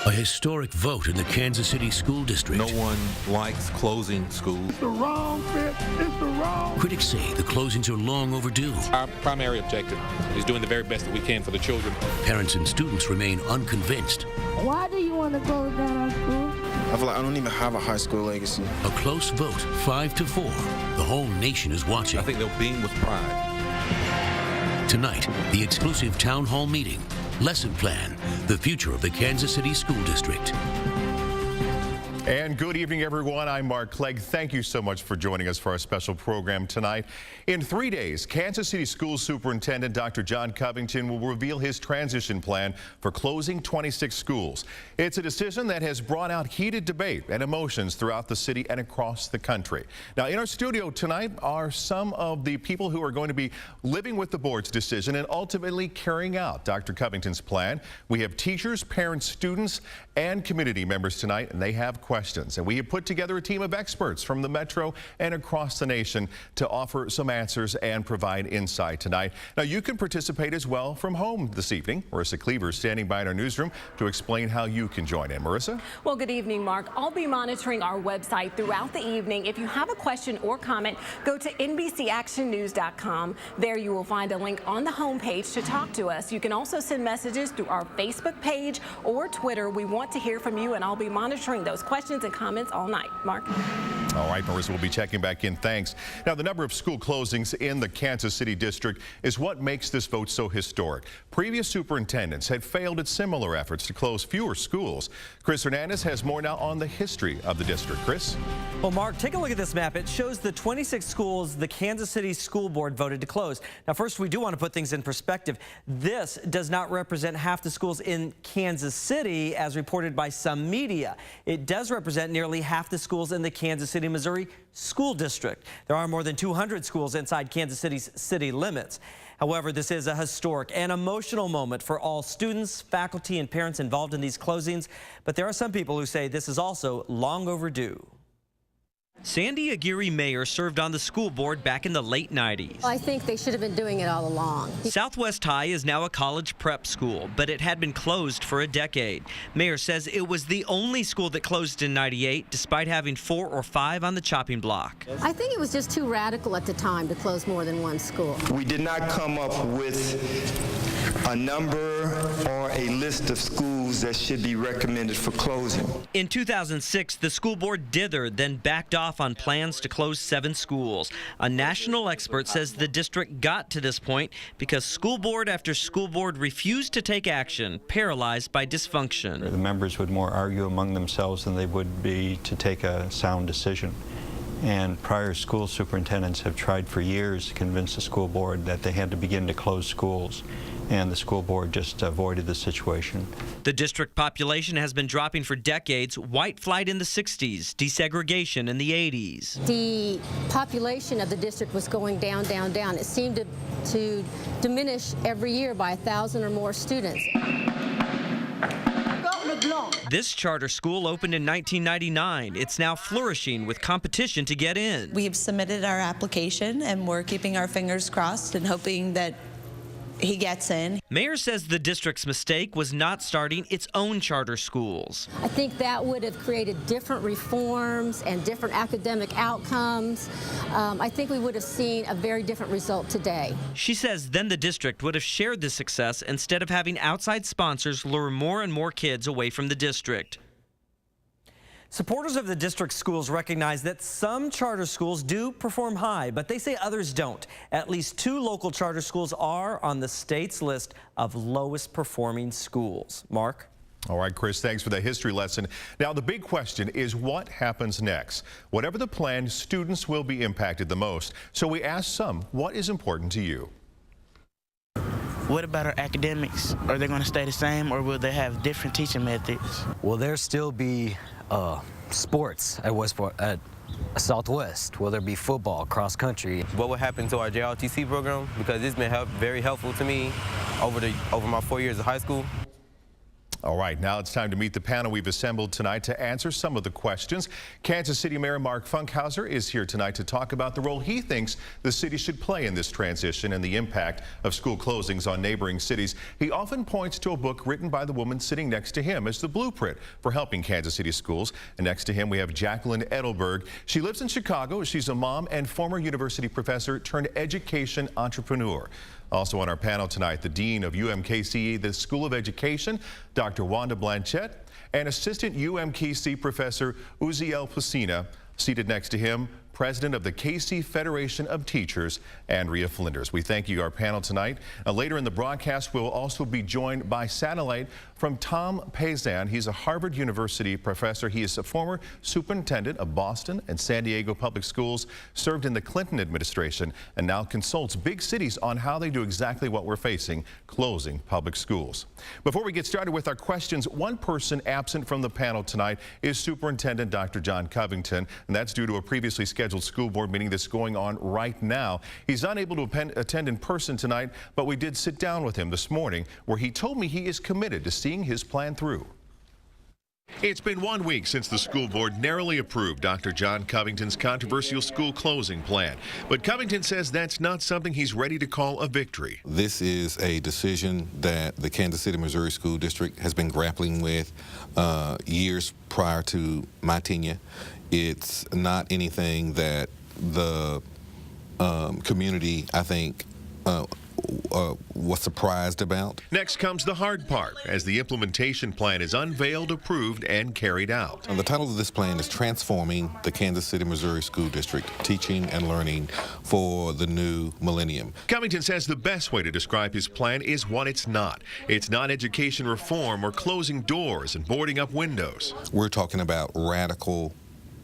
A historic vote in the Kansas City School District. No one likes closing schools. It's the wrong fit. It's the wrong. Critics say the closings are long overdue. Our primary objective is doing the very best that we can for the children. Parents and students remain unconvinced. Why do you want to close down our school? I feel like I don't even have a high school legacy. A close vote, 5-4. The whole nation is watching. I think they'll beam with pride. Tonight, the exclusive town hall meeting. Lesson plan, the future of the Kansas City School District. And good evening, everyone. I'm Mark Clegg. Thank you so much for joining us for our special program tonight. In 3 days, Kansas City School Superintendent Dr. John Covington will reveal his transition plan for closing 26 schools. It's a decision that has brought out heated debate and emotions throughout the city and across the country. Now, in our studio tonight are some of the people who are going to be living with the board's decision and ultimately carrying out Dr. Covington's plan. We have teachers, parents, students, and community members tonight, and they have questions. And we have put together a team of experts from the Metro and across the nation to offer some answers and provide insight tonight. Now, you can participate as well from home this evening. Marissa Cleaver is standing by in our newsroom to explain how you can join in. Marissa? Well, good evening, Mark. I'll be monitoring our website throughout the evening. If you have a question or comment, go to NBCActionNews.com. There you will find a link on the homepage to talk to us. You can also send messages through our Facebook page or Twitter. We want to hear from you, and I'll be monitoring those questions and comments all night. Mark? All right, Marissa, we'll be checking back in. Thanks. Now, the number of school closings in the Kansas City district is what makes this vote so historic. Previous superintendents had failed at similar efforts to close fewer schools. Chris Hernandez has more now on the history of the district. Chris? Well, Mark, take a look at this map. It shows the 26 schools the Kansas City School Board voted to close. Now, first, we do want to put things in perspective. This does not represent half the schools in Kansas City, as reported by some media. It does represent nearly half the schools in the Kansas City, Missouri School District. There are more than 200 schools inside Kansas City's city limits. However, this is a historic and emotional moment for all students, faculty, and parents involved in these closings. But there are some people who say this is also long overdue. Sandy Aguirre Mayer served on the school board back in the late 90s. I think they should have been doing it all along. Southwest High is now a college prep school, but it had been closed for a decade. Mayer says it was the only school that closed in '98, despite having 4 or 5 on the chopping block. I think it was just too radical at the time to close more than one school. We did not come up with a number or a list of schools that should be recommended for closing. In 2006, the school board dithered, then backed off on plans to close 7 schools. A national expert says the district got to this point because school board after school board refused to take action, paralyzed by dysfunction. The members would more argue among themselves than they would be to take a sound decision. And prior school superintendents have tried for years to convince the school board that they had to begin to close schools, and the school board just avoided the situation. The district population has been dropping for decades. White flight in the 60s, desegregation in the 80s. The population of the district was going down, down, down. It seemed to diminish every year by 1,000 or more students. This charter school opened in 1999. It's now flourishing with competition to get in. We've submitted our application and we're keeping our fingers crossed and hoping that he gets in. Mayor says the district's mistake was not starting its own charter schools. I think that would have created different reforms and different academic outcomes. I think we would have seen a very different result today. She says then the district would have shared the success instead of having outside sponsors lure more and more kids away from the district. Supporters of the district schools recognize that some charter schools do perform high, but they say others don't. At least 2 local charter schools are on the state's list of lowest performing schools. Mark? All right, Chris, thanks for the history lesson. Now, the big question is what happens next? Whatever the plan, students will be impacted the most. So we asked some, what is important to you? What about our academics? Are they going to stay the same, or will they have different teaching methods? Will there still be sports at Southwest? Will there be football, cross country? What will happen to our JRTC program? Because it's been very helpful to me over my 4 years of high school. All right, now it's time to meet the panel we've assembled tonight to answer some of the questions. Kansas City Mayor Mark Funkhauser is here tonight to talk about the role he thinks the city should play in this transition and the impact of school closings on neighboring cities. He often points to a book written by the woman sitting next to him as the blueprint for helping Kansas City schools. And next to him, we have Jacqueline Edelberg. She lives in Chicago. She's a mom and former university professor turned education entrepreneur. Also on our panel tonight, the Dean of UMKC, the School of Education, Dr. Wanda Blanchette, and Assistant UMKC Professor Uziel Placina. Seated next to him, President of the KC Federation of Teachers, Andrea Flinders. We thank you, our panel tonight. Later in the broadcast, we'll also be joined by satellite from Tom Pazan. He's a Harvard University professor. He is a former superintendent of Boston and San Diego public schools, served in the Clinton administration, and now consults big cities on how they do exactly what we're facing, closing public schools. Before we get started with our questions, one person absent from the panel tonight is Superintendent Dr. John Covington, and that's due to a previously scheduled school board meeting that's going on right now. He's unable to attend in person tonight, but we did sit down with him this morning where he told me he is committed to seeing his plan through. It's been 1 week since the school board narrowly approved Dr. John Covington's controversial school closing plan, but Covington says that's not something he's ready to call a victory. This is a decision that the Kansas City, Missouri School District has been grappling with years prior to my tenure. It's not anything that the community, I think, was surprised about. Next comes the hard part, as the implementation plan is unveiled, approved, and carried out. And the title of this plan is Transforming the Kansas City, Missouri School District, Teaching and Learning for the New Millennium. Covington says the best way to describe his plan is what it's not. It's not education reform or closing doors and boarding up windows. We're talking about radical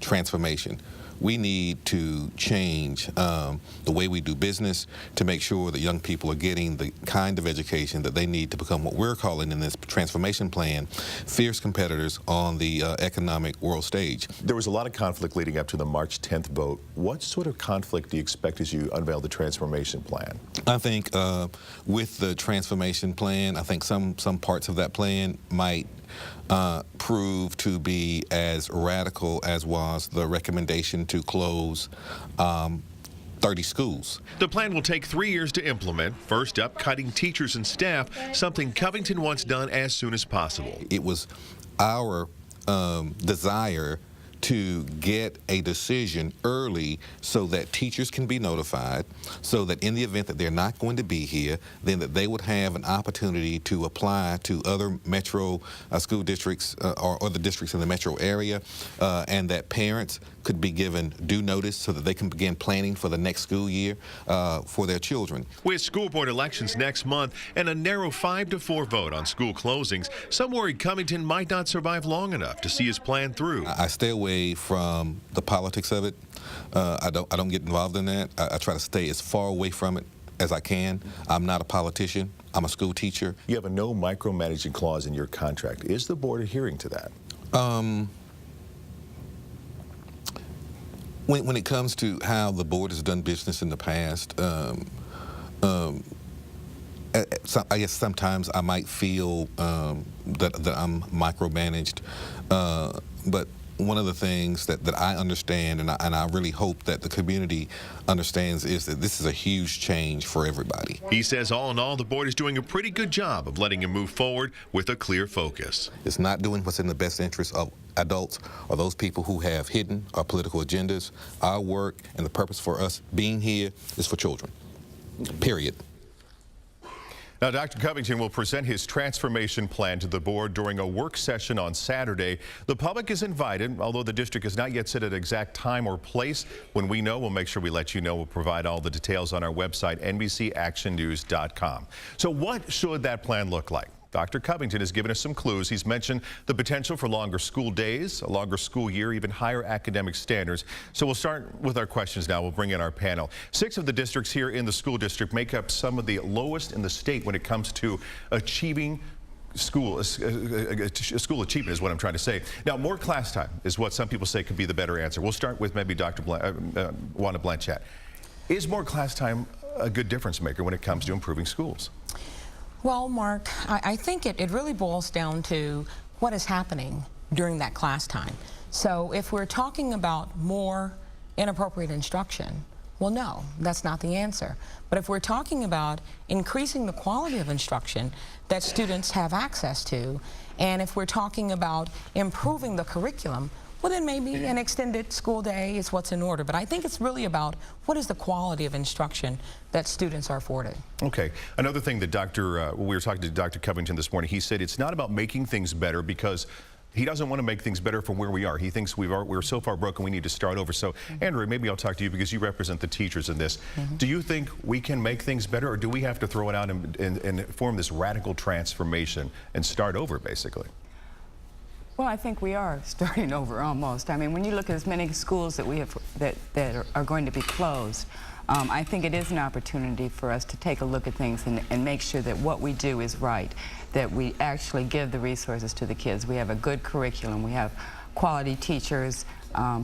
transformation. We need to change the way we do business to make sure that young people are getting the kind of education that they need to become what we're calling in this transformation plan, fierce competitors on the economic world stage. There was a lot of conflict leading up to the March 10th vote. What sort of conflict do you expect as you unveil the transformation plan? I think with the transformation plan, I think some parts of that plan might prove to be as radical as was the recommendation to close 30 schools. The plan will take 3 years to implement. First up, cutting teachers and staff, something Covington wants done as soon as possible. It was our desire to get a decision early so that teachers can be notified, so that in the event that they're not going to be here, then that they would have an opportunity to apply to other metro school districts or the districts in the metro area, and that parents could be given due notice so that they can begin planning for the next school year for their children. With school board elections next month and a narrow 5-4 vote on school closings, some worried Covington might not survive long enough to see his plan through. I stay away from the politics of it. I don't get involved in that. I try to stay as far away from it as I can. I'm not a politician. I'm a school teacher. You have a no micromanaging clause in your contract. Is the board adhering to that? When it comes to how the board has done business in the past, I guess sometimes I might feel that I'm micromanaged, but one of the things that I understand, and I really hope that the community understands, is that this is a huge change for everybody. He says all in all, the board is doing a pretty good job of letting him move forward with a clear focus. It's not doing what's in the best interest of adults or those people who have hidden or political agendas. Our work and the purpose for us being here is for children, period. Now, Dr. Covington will present his transformation plan to the board during a work session on Saturday. The public is invited, although the district has not yet set an exact time or place. When we know, we'll make sure we let you know. We'll provide all the details on our website, NBCActionNews.com. So what should that plan look like? Dr. Covington has given us some clues. He's mentioned the potential for longer school days, a longer school year, even higher academic standards. So we'll start with our questions now. We'll bring in our panel. 6 of the districts here in the school district make up some of the lowest in the state when it comes to achieving school achievement is what I'm trying to say. Now, more class time is what some people say could be the better answer. We'll start with maybe Dr. Wanda Blanchette. Is more class time a good difference maker when it comes to improving schools? Well, Mark, I think it really boils down to what is happening during that class time. So if we're talking about more inappropriate instruction, well, no, that's not the answer. But if we're talking about increasing the quality of instruction that students have access to, and if we're talking about improving the curriculum, well, then maybe an extended school day is what's in order. But I think it's really about what is the quality of instruction that students are afforded. Okay. Another thing that we were talking to Dr. Covington this morning, he said it's not about making things better because he doesn't want to make things better from where we are. He thinks we're so far broken we need to start over. So, Andrew, maybe I'll talk to you because you represent the teachers in this. Do you think we can make things better, or do we have to throw it out and form this radical transformation and start over, basically? Well, I think we are starting over almost. I mean, when you look at as many schools that we have that are going to be closed, I think it is an opportunity for us to take a look at things and make sure that what we do is right, that we actually give the resources to the kids. We have a good curriculum. We have quality teachers,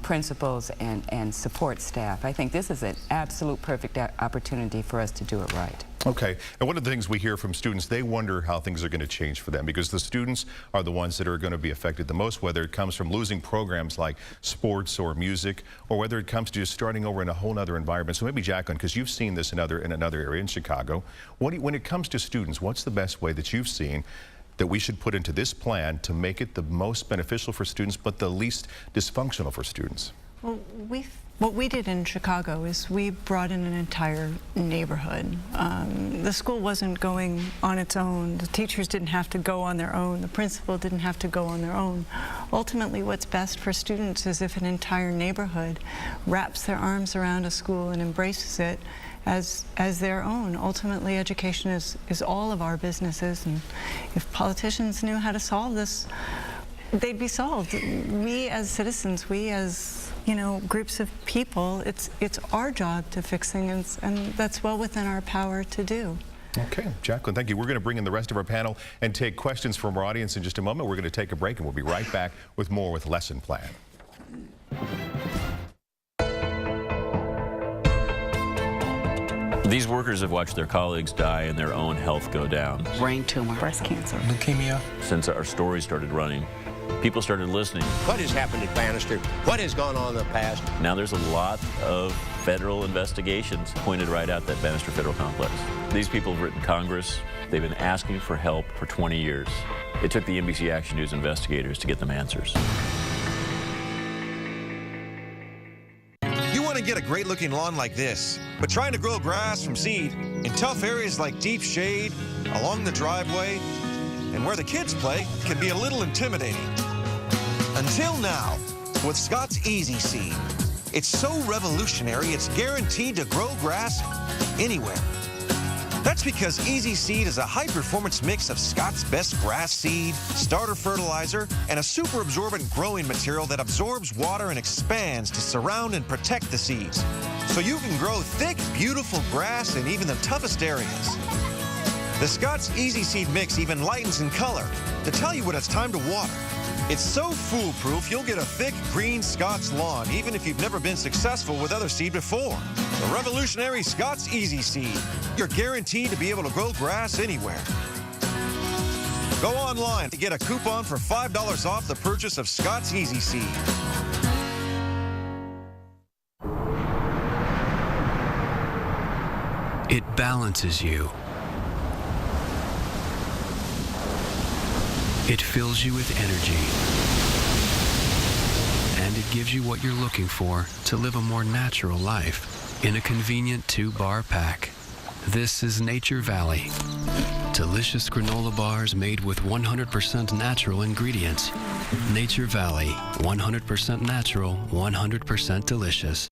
principals, and support staff. I think this is an absolute perfect opportunity for us to do it right. Okay, and one of the things we hear from students, they wonder how things are going to change for them because the students are the ones that are going to be affected the most, whether it comes from losing programs like sports or music, or whether it comes to just starting over in a whole other environment. So maybe Jacqueline, because you've seen this in another area in Chicago, when it comes to students, what's the best way that you've seen that we should put into this plan to make it the most beneficial for students but the least dysfunctional for students? Well, what we did in Chicago is we brought in an entire neighborhood. The school wasn't going on its own. The teachers didn't have to go on their own. The principal didn't have to go on their own. Ultimately, what's best for students is if an entire neighborhood wraps their arms around a school and embraces it as their own. Ultimately, education is all of our businesses, and if politicians knew how to solve this, they'd be solved. We as citizens, we as groups of people, it's our job to fix things, and that's well within our power to do. Okay, Jacqueline, thank you. We're going to bring in the rest of our panel and take questions from our audience in just a moment. We're going to take a break, and we'll be right back with more with Lesson Plan. These workers have watched their colleagues die and their own health go down. Brain tumor, breast cancer, leukemia. Since our story started running, people started listening. What has happened at Bannister? What has gone on in the past? Now there's a lot of federal investigations pointed right at that Bannister Federal Complex. These people have written Congress. They've been asking for help for 20 years. It took the NBC Action News investigators to get them answers. You want to get a great-looking lawn like this, but trying to grow grass from seed in tough areas like deep shade, along the driveway, and where the kids play can be a little intimidating. Until now, with Scott's Easy Seed. It's so revolutionary, it's guaranteed to grow grass anywhere. That's because Easy Seed is a high-performance mix of Scott's best grass seed, starter fertilizer, and a super absorbent growing material that absorbs water and expands to surround and protect the seeds. So you can grow thick, beautiful grass in even the toughest areas. The Scott's Easy Seed mix even lightens in color to tell you when it's time to water. It's so foolproof, you'll get a thick green Scott's lawn, even if you've never been successful with other seed before. The revolutionary Scott's Easy Seed. You're guaranteed to be able to grow grass anywhere. Go online to get a coupon for $5 off the purchase of Scott's Easy Seed. It balances you. It fills you with energy. And it gives you what you're looking for to live a more natural life in a convenient 2-bar pack. This is Nature Valley. Delicious granola bars made with 100% natural ingredients. Nature Valley, 100% natural, 100% delicious.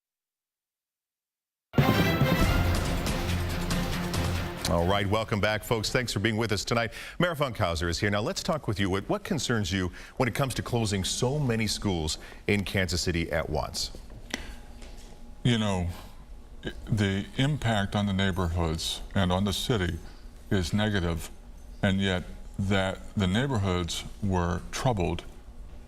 All right, welcome back, folks. Thanks for being with us tonight. Mayor Funkhauser is here. Now, let's talk with you. What concerns you when it comes to closing so many schools in Kansas City at once? You know, the impact on the neighborhoods and on the city is negative, and yet that the neighborhoods were troubled.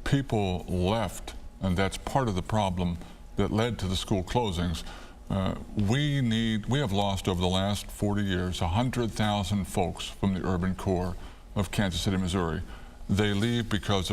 People left, and that's part of the problem that led to the school closings. we have lost over the last 40 years 100,000 folks from the urban core of Kansas City, Missouri. They leave because of